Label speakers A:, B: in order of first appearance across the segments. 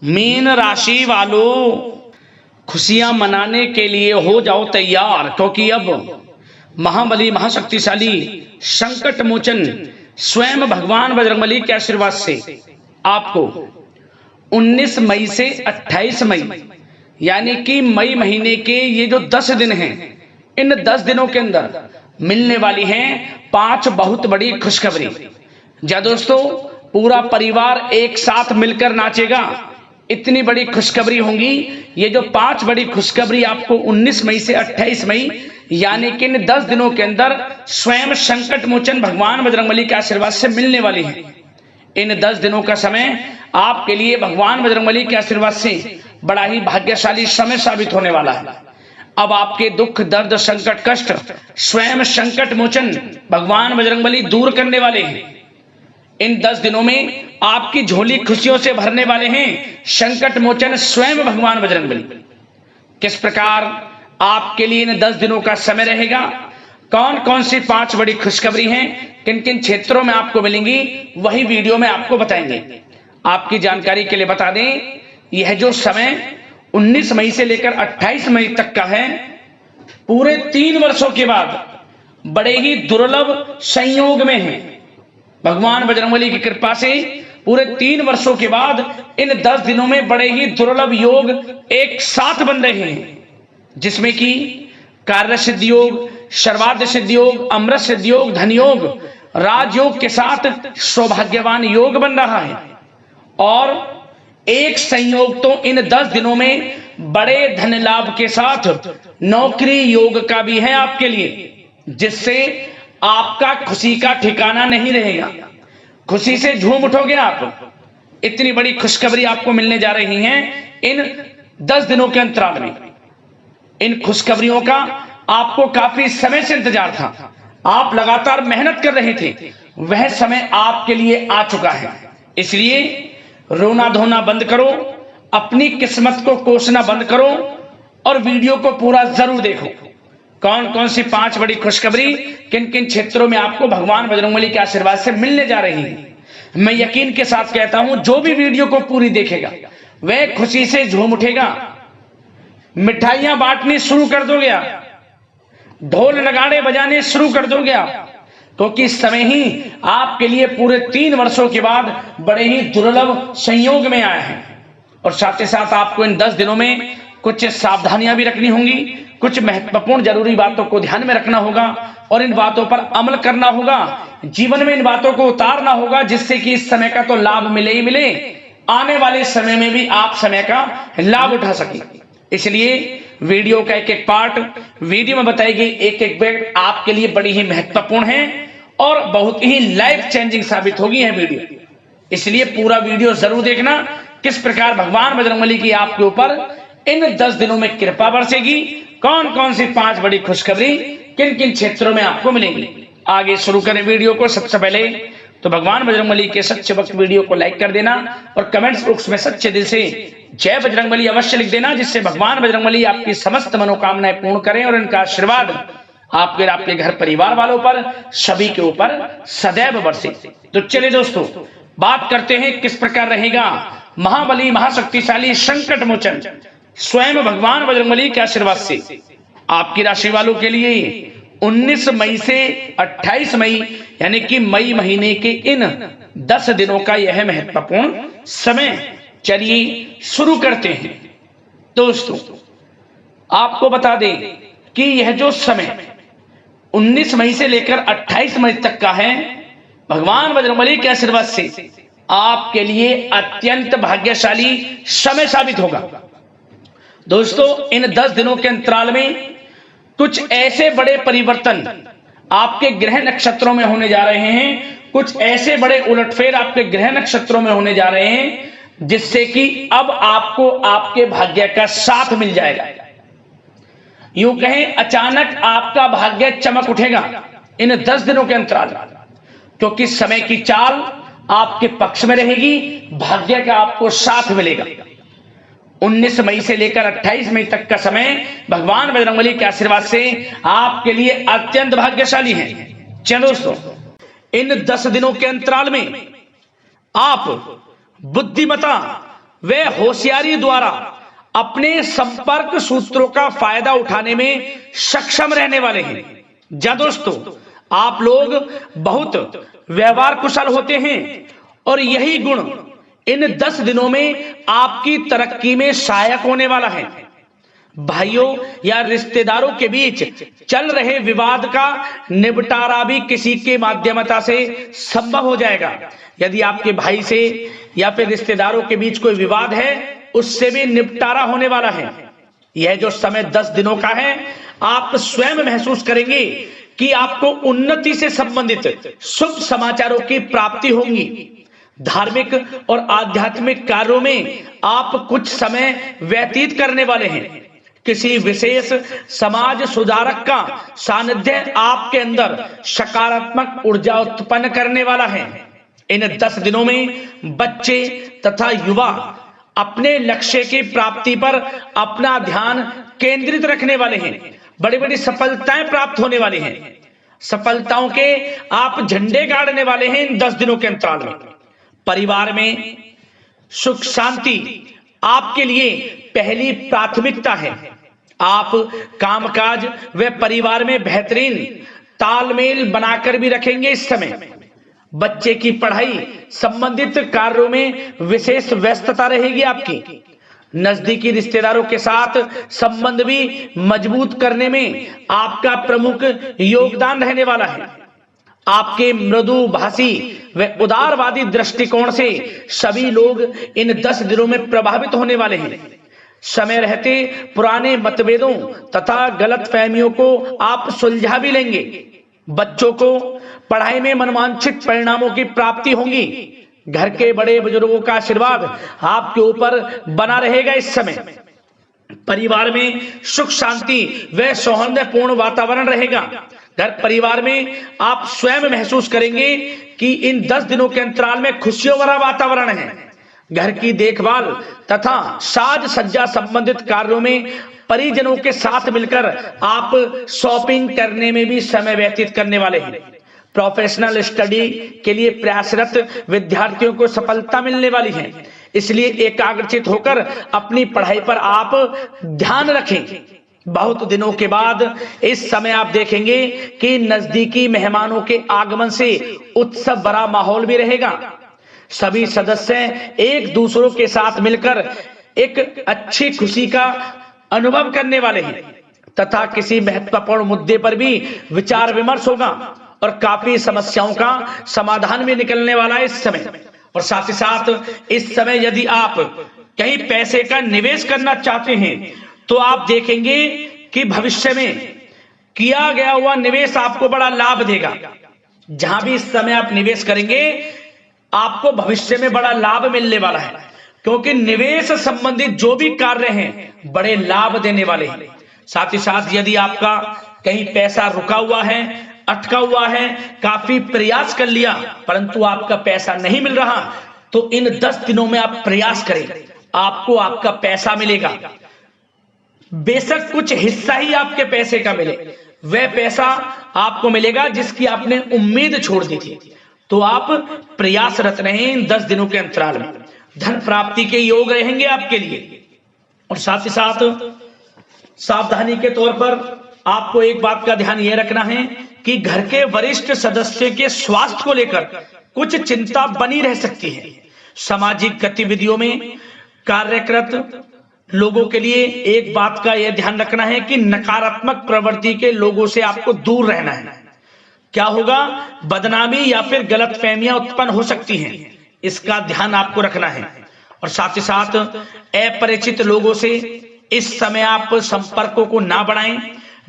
A: Mean राशि वालों, खुशियां मनाने के लिए हो जाओ तैयार, क्योंकि अब महाबली महाशक्तिशाली संकट मोचन स्वयं भगवान बजरंगबली के आशीर्वाद से आपको 19 मई से 28 मई यानी कि मई महीने के ये जो 10 दिन हैं, इन 10 दिनों के अंदर मिलने वाली हैं 5 बहुत बड़ी खुशखबरी। जा दोस्तों, पूरा परिवार एक साथ मिलकर नाचेगा, इतनी बड़ी खुशखबरी होंगी। ये जो 5 बड़ी खुशखबरी आपको 19 मई से 28 मई यानी कि इन 10 दिनों के अंदर स्वयं संकट मोचन भगवान बजरंगबली के आशीर्वाद से मिलने वाली है। इन 10 दिनों का समय आपके लिए भगवान बजरंगबली के आशीर्वाद से बड़ा ही भाग्यशाली समय साबित होने वाला है। अब आपके दुख दर्द संकट कष्ट स्वयं संकट मोचन भगवान बजरंगबली दूर करने वाले हैं। इन 10 दिनों में आपकी झोली खुशियों से भरने वाले हैं संकट मोचन स्वयं भगवान बजरंगबली। किस प्रकार आपके लिए इन 10 दिनों का समय रहेगा, कौन कौन सी 5 बड़ी खुशखबरी हैं, किन किन क्षेत्रों में आपको मिलेंगी, वही वीडियो में आपको बताएंगे। आपकी जानकारी के लिए बता दें, यह जो समय 19 मई से लेकर 28 मई तक का है, पूरे 3 वर्षों के बाद बड़े ही दुर्लभ संयोग में है। भगवान बजरंगबली की कृपा से पूरे 3 वर्षों के बाद इन 10 दिनों में बड़े ही दुर्लभ योग एक साथ बन रहे हैं, जिसमें कि कार्य सिद्धि योग, सर्वार्थ सिद्धि योग, अमृत सिद्धि योग, धन योग, राजयोग के साथ सौभाग्यवान योग बन रहा है। और एक संयोग तो इन 10 दिनों में बड़े धन लाभ के साथ नौकरी योग का भी है आपके लिए, जिससे आपका खुशी का ठिकाना नहीं रहेगा, खुशी से झूम उठोगे आप। इतनी बड़ी खुशखबरी आपको मिलने जा रही है इन 10 दिनों के अंतराल में। इन खुशखबरियों का आपको काफी समय से इंतजार था, आप लगातार मेहनत कर रहे थे, वह समय आपके लिए आ चुका है। इसलिए रोना धोना बंद करो, अपनी किस्मत को कोसना बंद करो और वीडियो को पूरा जरूर देखो। कौन कौन सी 5 बड़ी खुशखबरी किन किन क्षेत्रों में आपको भगवान बजरंगबली के आशीर्वाद से मिलने जा रही है, मैं यकीन के साथ कहता हूं, जो भी वीडियो को पूरी देखेगा वह खुशी से झूम उठेगा। मिठाइयां बांटनी शुरू कर दोगे आप, ढोल नगाड़े बजाने शुरू कर दोगे आप, क्योंकि इस समय ही आपके लिए पूरे 3 वर्षों के बाद बड़े ही दुर्लभ संयोग में आया है। और साथ ही साथ आपको इन 10 दिनों में कुछ सावधानियां भी रखनी होंगी, कुछ महत्वपूर्ण जरूरी बातों को ध्यान में रखना होगा और इन बातों पर अमल करना होगा, जीवन में इन बातों को उतारना होगा, जिससे कि इस समय का तो लाभ मिले ही मिले, आने वाले समय में भी आप समय का लाभ उठा सकें। इसलिए वीडियो का एक एक पार्ट वीडियो में बताई गई एक एक बात आपके लिए बड़ी ही महत्वपूर्ण है और बहुत ही लाइफ चेंजिंग साबित होगी यह वीडियो। इसलिए पूरा वीडियो जरूर देखना, किस प्रकार भगवान बजरंगबली की आपके ऊपर इन 10 दिनों में कृपा बरसेगी, कौन कौन सी 5 बड़ी खुशखबरी किन किन क्षेत्रों में आपको मिलेंगी। आगे शुरू करें वीडियो को। सबसे पहले तो भगवान बजरंगबली के सच्चे भक्त वीडियो को लाइक कर देना और कमेंट्स बॉक्स में सच्चे दिल से जय बजरंगबली अवश्य लिख देना, जिससे भगवान बजरंगबली आपकी समस्त मनोकामनाएं पूर्ण करें और इनका आशीर्वाद आपके घर परिवार वालों पर सभी के ऊपर सदैव बरसे। तो चलिए दोस्तों, बात करते हैं किस प्रकार रहेगा महाबली महाशक्तिशाली संकट मोचन स्वयं भगवान बजरंगबली के आशीर्वाद से आपकी राशि वालों के लिए 19 मई से 28 मई यानी कि मई महीने के इन 10 दिनों का यह महत्वपूर्ण समय। चलिए शुरू करते हैं। दोस्तों, आपको बता दें कि यह जो समय 19 मई से लेकर 28 मई तक का है, भगवान बजरंगबली के आशीर्वाद से आपके लिए अत्यंत भाग्यशाली समय साबित होगा। दोस्तों, इन 10 दिनों के अंतराल में कुछ ऐसे बड़े परिवर्तन आपके ग्रह नक्षत्रों में होने जा रहे हैं, कुछ ऐसे बड़े उलटफेर आपके ग्रह नक्षत्रों में होने जा रहे हैं, जिससे कि अब आपको आपके भाग्य का साथ मिल जाएगा। यूं कहें, अचानक आपका भाग्य चमक उठेगा इन 10 दिनों के अंतराल, क्योंकि समय की चाल आपके पक्ष में रहेगी, भाग्य का आपको साथ मिलेगा। 19 मई से लेकर 28 मई तक का समय भगवान बजरंगबली के आशीर्वाद से आपके लिए अत्यंत भाग्यशाली है। चलो दोस्तों, इन 10 दिनों के अंतराल में आप बुद्धिमता वे होशियारी द्वारा अपने संपर्क सूत्रों का फायदा उठाने में सक्षम रहने वाले हैं। जा दोस्तों, आप लोग बहुत व्यवहार कुशल होते हैं और यही गुण इन 10 दिनों में आपकी तरक्की में सहायक होने वाला है। भाइयों या रिश्तेदारों के बीच चल रहे विवाद का निपटारा भी किसी के माध्यमता से संभव हो जाएगा। यदि आपके भाई से या फिर रिश्तेदारों के बीच कोई विवाद है, उससे भी निपटारा होने वाला है। यह जो समय 10 दिनों का है, आप स्वयं महसूस करेंगे कि आपको उन्नति से संबंधित शुभ समाचारों की प्राप्ति होगी। धार्मिक और आध्यात्मिक कार्यों में आप कुछ समय व्यतीत करने वाले हैं। किसी विशेष समाज सुधारक का सानिध्य आपके अंदर सकारात्मक ऊर्जा उत्पन्न करने वाला है। इन 10 दिनों में बच्चे तथा युवा अपने लक्ष्य की प्राप्ति पर अपना ध्यान केंद्रित रखने वाले हैं। बड़ी बड़ी सफलताएं प्राप्त होने वाली हैं। सफलताओं के आप झंडे गाड़ने वाले हैं इन 10 दिनों के अंतराल में। परिवार में सुख शांति आपके लिए पहली प्राथमिकता है। आप कामकाज व परिवार में बेहतरीन तालमेल बनाकर भी रखेंगे। इस समय बच्चे की पढ़ाई संबंधित कार्यों में विशेष व्यस्तता रहेगी आपकी। नजदीकी रिश्तेदारों के साथ संबंध भी मजबूत करने में आपका प्रमुख योगदान रहने वाला है। आपके मृदुभाषी व उदारवादी दृष्टिकोण से सभी लोग इन 10 दिनों में प्रभावित होने वाले हैं। समय रहते पुराने मतभेदों तथा गलतफहमियों को आप सुलझा भी लेंगे। बच्चों को पढ़ाई में मनवांछित परिणामों की प्राप्ति होगी। घर के बड़े बुजुर्गों का आशीर्वाद आपके ऊपर बना रहेगा। इस समय परिवार में सुख शांति व सौहार्दपूर्ण वातावरण रहेगा। घर परिवार में आप स्वयं महसूस करेंगे कि इन 10 दिनों के अंतराल में खुशियों भरा वातावरण है। घर की देखभाल तथा साज सज्जा संबंधित कार्यों में परिजनों के साथ मिलकर आप शॉपिंग करने में भी समय व्यतीत करने वाले हैं। प्रोफेशनल स्टडी के लिए प्रयासरत विद्यार्थियों को सफलता मिलने वाली है। इसलिए एकाग्रचित होकर अपनी पढ़ाई पर आप ध्यान रखें। बहुत दिनों के बाद इस समय आप देखेंगे कि नजदीकी मेहमानों के आगमन से उत्सव भरा माहौल भी रहेगा। सभी सदस्य एक दूसरों के साथ मिलकर एक अच्छी खुशी का अनुभव करने वाले हैं तथा किसी महत्वपूर्ण मुद्दे पर भी विचार विमर्श होगा और काफी समस्याओं का समाधान भी निकलने वाला है इस समय। और साथ ही साथ इस समय यदि आप कहीं पैसे का निवेश करना चाहते हैं तो आप देखेंगे कि भविष्य में किया गया हुआ निवेश आपको बड़ा लाभ देगा। जहां भी इस समय आप निवेश करेंगे आपको भविष्य में बड़ा लाभ मिलने वाला है, क्योंकि निवेश संबंधित जो भी कार्य हैं बड़े लाभ देने वाले हैं। साथ ही साथ यदि आपका कहीं पैसा रुका हुआ है, अटका हुआ है, काफी प्रयास कर लिया परंतु आपका पैसा नहीं मिल रहा, तो इन 10 दिनों में आप प्रयास करें, आपको आपका पैसा मिलेगा। बेशक कुछ हिस्सा ही आपके पैसे का मिले, वह पैसा आपको मिलेगा जिसकी आपने उम्मीद छोड़ दी थी। तो आप प्रयासरत रहें इन 10 दिनों के अंतराल में। धन प्राप्ति के योग रहेंगे आपके लिए। और साथ ही साथ सावधानी के तौर पर आपको एक बात का ध्यान यह रखना है कि घर के वरिष्ठ सदस्य के स्वास्थ्य को लेकर कुछ चिंता बनी रह सकती है। सामाजिक गतिविधियों में कार्यरत लोगों के लिए एक बात का यह ध्यान रखना है कि नकारात्मक प्रवृत्ति के लोगों से आपको दूर रहना है। क्या होगा, बदनामी या फिर गलतफहमियां उत्पन्न हो सकती हैं, इसका ध्यान आपको रखना है। और साथ ही साथ अपरिचित लोगों से इस समय आप संपर्कों को ना बढ़ाएं,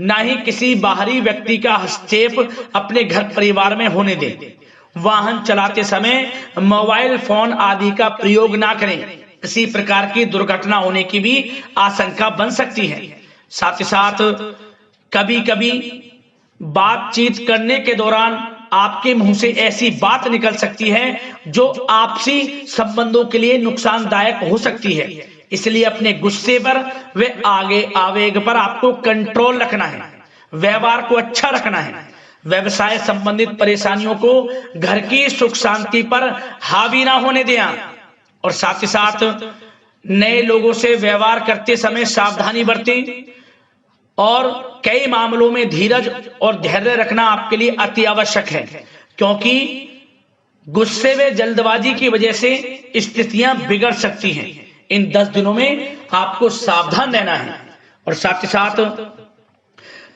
A: ना ही किसी बाहरी व्यक्ति का हस्तक्षेप अपने घर परिवार में होने दें। वाहन चलाते समय मोबाइल फोन आदि का प्रयोग ना करें, किसी प्रकार की दुर्घटना होने की भी आशंका बन सकती है। साथ ही साथ कभी कभी बातचीत करने के दौरान आपके मुंह से ऐसी बात निकल सकती है जो आपसी संबंधों के लिए नुकसानदायक हो सकती है। इसलिए अपने गुस्से पर व आगे आवेग पर आपको कंट्रोल रखना है, व्यवहार को अच्छा रखना है। व्यवसाय संबंधित परेशानियों को घर की सुख शांति पर हावी ना होने दें। और साथ ही साथ नए लोगों से व्यवहार करते समय सावधानी बरतें और कई मामलों में धीरज और धैर्य रखना आपके लिए अति आवश्यक है, क्योंकि गुस्से में जल्दबाजी की वजह से स्थितियां बिगड़ सकती हैं। इन 10 दिनों में आपको सावधान रहना है। और साथ ही साथ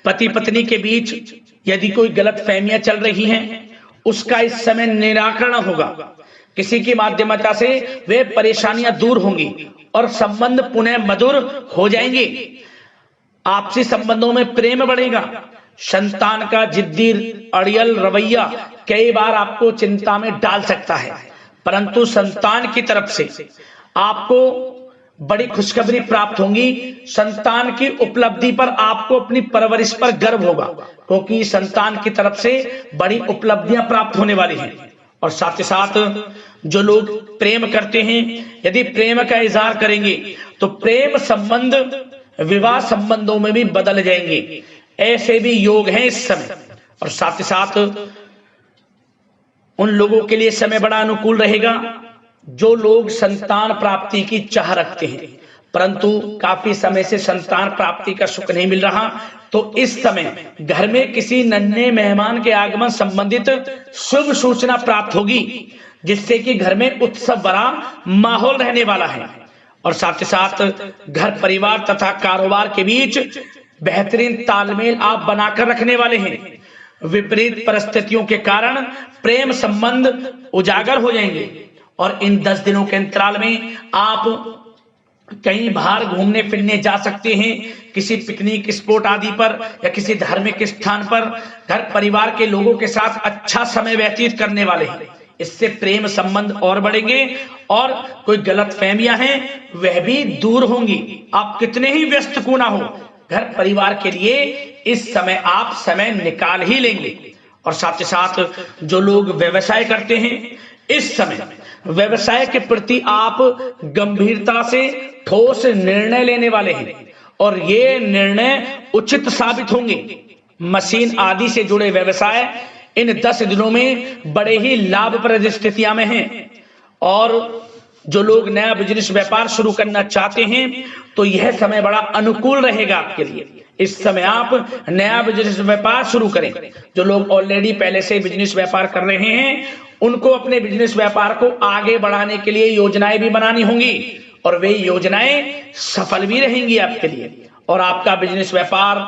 A: पति पत्नी के बीच यदि कोई गलत फहमियां चल रही हैं, उसका इस समय निराकरण होगा। किसी की माध्यमता से वे परेशानियां दूर होंगी और संबंध पुनः मधुर हो जाएंगे। आपसी संबंधों में प्रेम बढ़ेगा। संतान का जिद्दी अड़ियल रवैया कई बार आपको चिंता में डाल सकता है, परंतु संतान की तरफ से आपको बड़ी खुशखबरी प्राप्त होगी। संतान की उपलब्धि पर आपको अपनी परवरिश पर गर्व होगा, क्योंकि संतान की तरफ से बड़ी उपलब्धियां प्राप्त होने वाली हैं। और साथ ही साथ जो लोग प्रेम करते हैं, यदि प्रेम का इजहार करेंगे तो प्रेम संबंध विवाह संबंधों में भी बदल जाएंगे। ऐसे भी योग हैं इस समय। और साथ ही साथ उन लोगों के लिए समय बड़ा अनुकूल रहेगा जो लोग संतान प्राप्ति की चाह रखते हैं, परंतु काफी समय से संतान प्राप्ति का सुख नहीं मिल रहा, तो इस समय घर में किसी नन्हे मेहमान के आगमन संबंधित शुभ सूचना प्राप्त होगी, जिससे कि घर में उत्सव भरा माहौल रहने वाला है। और साथ ही साथ घर परिवार तथा कारोबार के बीच बेहतरीन तालमेल आप बनाकर रखने वाले हैं। विपरीत परिस्थितियों के कारण प्रेम संबंध उजागर हो जाएंगे और इन 10 दिनों के अंतराल में आप कहीं बाहर घूमने फिरने जा सकते हैं, किसी पिकनिक स्पॉट आदि पर या किसी धार्मिक स्थान पर घर परिवार के लोगों के साथ अच्छा समय व्यतीत करने वाले हैं। इससे प्रेम संबंध और बढ़ेंगे और कोई गलत फहमियां हैं वह भी दूर होंगी। आप कितने ही व्यस्त क्यों ना हो, घर परिवार के लिए इस समय आप समय निकाल ही लेंगे। और साथ ही साथ जो लोग व्यवसाय करते हैं, इस समय व्यवसाय के प्रति आप गंभीरता से ठोस निर्णय लेने वाले हैं और ये निर्णय उचित साबित होंगे। मशीन आदि से जुड़े व्यवसाय इन 10 दिनों में बड़े ही लाभप्रद स्थितियां में हैं। और जो लोग नया बिजनेस व्यापार शुरू करना चाहते हैं तो यह समय बड़ा अनुकूल रहेगा आपके लिए। इस समय आप नया बिजनेस व्यापार शुरू करें। जो लोग ऑलरेडी पहले से बिजनेस व्यापार कर रहे हैं उनको अपने बिजनेस व्यापार को आगे बढ़ाने के लिए योजनाएं भी बनानी होंगी और वे योजनाएं सफल भी रहेंगी आपके लिए। और आपका बिजनेस व्यापार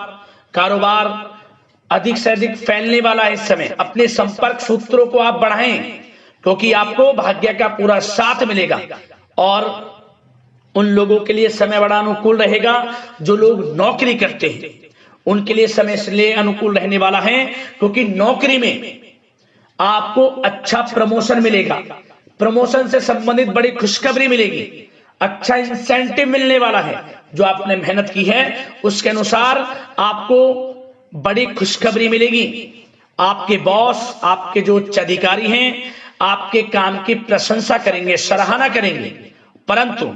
A: कारोबार अधिक से अधिक फैलने वाला है। इस समय अपने संपर्क सूत्रों को आप बढ़ाएं, क्योंकि आपको भाग्य का पूरा साथ मिलेगा। और उन लोगों के लिए समय बड़ा अनुकूल रहेगा जो लोग नौकरी करते हैं, उनके लिए समय इसलिए अनुकूल रहने वाला है क्योंकि नौकरी में आपको अच्छा प्रमोशन मिलेगा, प्रमोशन से संबंधित बड़ी खुशखबरी मिलेगी, अच्छा इंसेंटिव मिलने वाला है। जो आपने मेहनत की है उसके अनुसार आपको बड़ी खुशखबरी मिलेगी। आपके बॉस, आपके जो उच्च अधिकारी हैं, आपके काम की प्रशंसा करेंगे, सराहना करेंगे। परंतु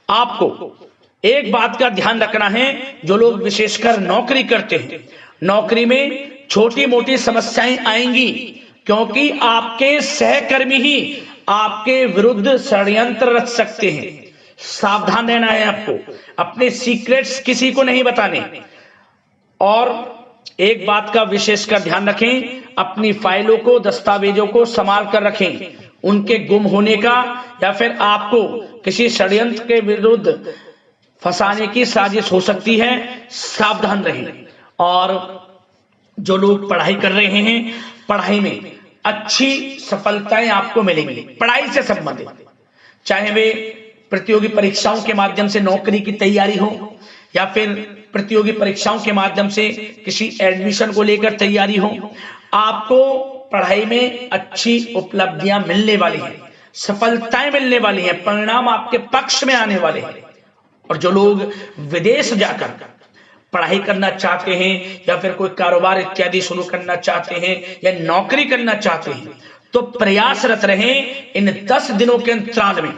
A: आपको एक बात का ध्यान रखना है, जो लोग विशेषकर नौकरी करते हैं, नौकरी में छोटी मोटी समस्याएं आएंगी, क्योंकि आपके सहकर्मी ही आपके विरुद्ध षड्यंत्र रच सकते हैं। सावधान रहना है आपको, अपने सीक्रेट्स किसी को नहीं बताने। और एक बात का विशेषकर ध्यान रखें, अपनी फाइलों को, दस्तावेजों को संभाल कर रखें। उनके गुम होने का या फिर आपको किसी षड्यंत्र के विरुद्ध फंसाने की साजिश हो सकती है, सावधान रहें। और जो लोग पढ़ाई कर रहे हैं, पढ़ाई में अच्छी सफलताएं आपको मिलेंगी। पढ़ाई से संबंधित, चाहे वे प्रतियोगी परीक्षाओं के माध्यम से नौकरी की तैयारी हो या फिर प्रतियोगी परीक्षाओं के माध्यम से किसी एडमिशन को लेकर तैयारी हो, आपको पढ़ाई में अच्छी उपलब्धियां मिलने वाली हैं, सफलताएं मिलने वाली हैं, परिणाम आपके पक्ष में आने वाले हैं। और जो लोग विदेश जाकर पढ़ाई करना चाहते हैं या फिर कोई कारोबार इत्यादि शुरू करना चाहते हैं या नौकरी करना चाहते हैं, तो प्रयासरत रहें। इन 10 दिनों के अंतराल में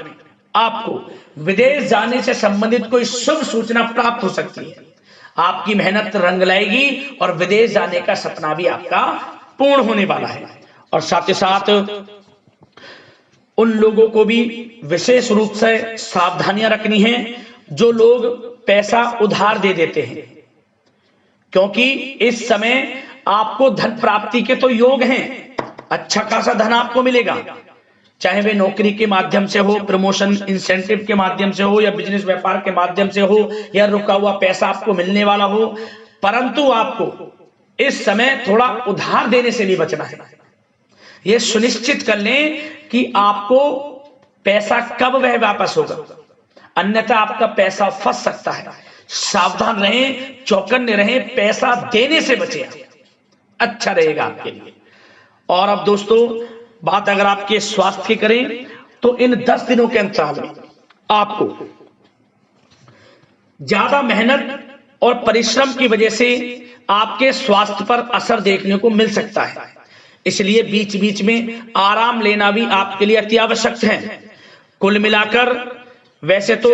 A: आपको विदेश जाने से संबंधित कोई शुभ सूचना प्राप्त हो सकती है। आपकी मेहनत रंग लाएगी और विदेश जाने का सपना भी आपका पूर्ण होने वाला है। और साथ ही साथ उन लोगों को भी विशेष रूप से सावधानियां रखनी है जो लोग पैसा उधार दे देते हैं, क्योंकि इस समय आपको धन प्राप्ति के तो योग हैं, अच्छा खासा धन आपको मिलेगा, चाहे वे नौकरी के माध्यम से हो, प्रमोशन इंसेंटिव के माध्यम से हो, या बिजनेस व्यापार के माध्यम से हो, या रुका हुआ पैसा आपको मिलने वाला हो। परंतु आपको इस समय थोड़ा उधार देने से भी बचना है। यह सुनिश्चित कर लें कि आपको पैसा कब वह वापस होगा, अन्यथा आपका पैसा फंस सकता है। सावधान रहें, चौकन्ने रहें, पैसा देने से बचें, अच्छा रहेगा आपके लिए। और अब दोस्तों, बात अगर आपके स्वास्थ्य की करें तो इन 10 दिनों के अंतराल में आपको ज्यादा मेहनत और परिश्रम की वजह से आपके स्वास्थ्य पर असर देखने को मिल सकता है, इसलिए बीच बीच में आराम लेना भी आपके लिए अति आवश्यक है। कुल मिलाकर वैसे तो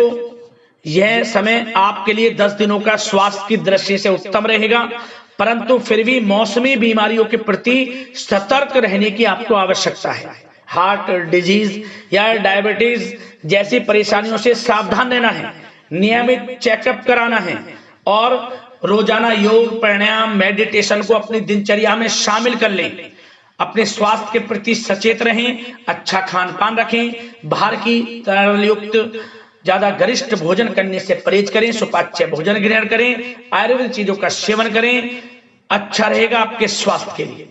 A: यह समय आपके लिए 10 दिनों का स्वास्थ्य की दृष्टि से उत्तम रहेगा, परंतु फिर भी मौसमी बीमारियों के प्रति सतर्क रहने की आपको आवश्यकता है। हार्ट डिजीज या डायबिटीज जैसी परेशानियों से सावधान रहना है, नियमित चेकअप कराना है और रोजाना योग, प्राणायाम, मेडिटेशन को अपनी दिनचर्या में शामिल कर लें। अपने स्वास्थ्य के प्रति सचेत रहें, अच्छा खान पान रखें, बाहर की तरल युक्त ज्यादा गरिष्ठ भोजन करने से परहेज करें, सुपाच्य भोजन ग्रहण करें, आयुर्वेदिक चीजों का सेवन करें, अच्छा रहेगा आपके स्वास्थ्य के लिए।